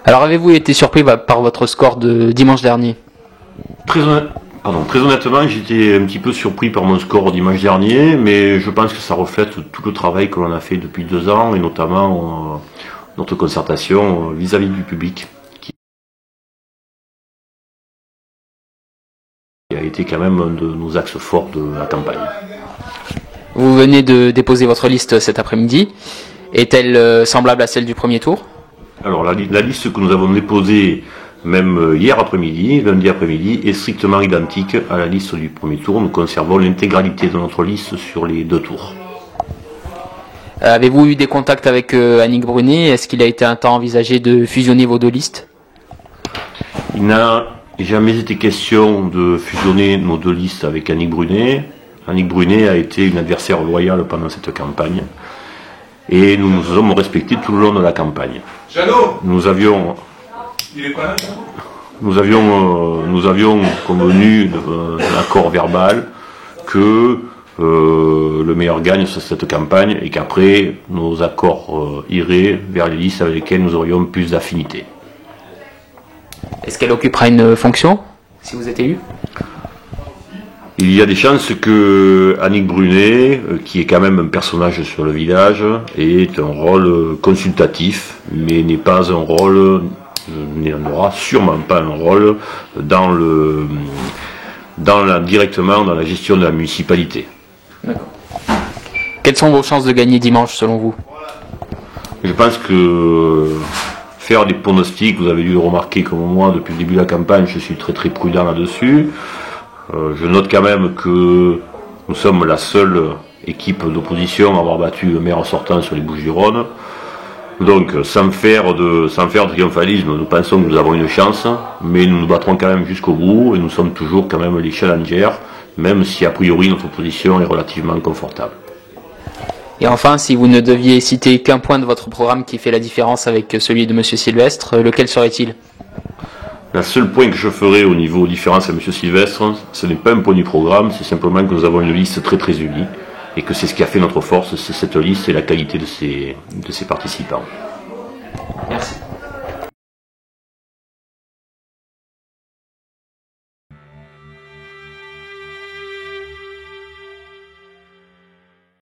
Alors avez-vous été surpris par votre score de dimanche dernier? Très honnêtement, j'étais un petit peu surpris par mon score dimanche dernier, mais je pense que ça reflète tout le travail que l'on a fait depuis 2 ans, et notamment notre concertation vis-à-vis du public, qui a été quand même un de nos axes forts de la campagne. Vous venez de déposer votre liste cet après-midi. Est-elle semblable à celle du premier tour? Alors la liste que nous avons déposée même hier après-midi, lundi après-midi, est strictement identique à la liste du premier tour. Nous conservons l'intégralité de notre liste sur les 2 tours. Avez-vous eu des contacts avec Annick Brunet? Est-ce qu'il a été un temps envisagé de fusionner vos 2 listes? Il n'a jamais été question de fusionner nos 2 listes avec Annick Brunet. Annick Brunet a été une adversaire loyale pendant cette campagne, et nous nous sommes respectés tout le long de la campagne. Nous avions convenu d'un accord verbal que le meilleur gagne sur cette campagne, et qu'après nos accords iraient vers les listes avec lesquelles nous aurions plus d'affinité. Est-ce qu'elle occupera une fonction si vous êtes élu? Il y a des chances que Annick Brunet, qui est quand même un personnage sur le village, ait un rôle consultatif, mais n'aura sûrement pas un rôle directement dans la gestion de la municipalité. D'accord. Quelles sont vos chances de gagner dimanche selon vous? Je pense que faire des pronostics, vous avez dû le remarquer comme moi depuis le début de la campagne, je suis très très prudent là-dessus. Je note quand même que nous sommes la seule équipe d'opposition à avoir battu le maire sortant sur les Bouches-du-Rhône. Donc, sans faire de triomphalisme, nous pensons que nous avons une chance, mais nous nous battrons quand même jusqu'au bout, et nous sommes toujours quand même les challengers, même si a priori notre position est relativement confortable. Et enfin, si vous ne deviez citer qu'un point de votre programme qui fait la différence avec celui de M. Sylvestre, lequel serait-il? Le seul point que je ferai au niveau différence à M. Sylvestre, ce n'est pas un point du programme, c'est simplement que nous avons une liste très très unie, et que c'est ce qui a fait notre force, c'est cette liste et la qualité de ses participants.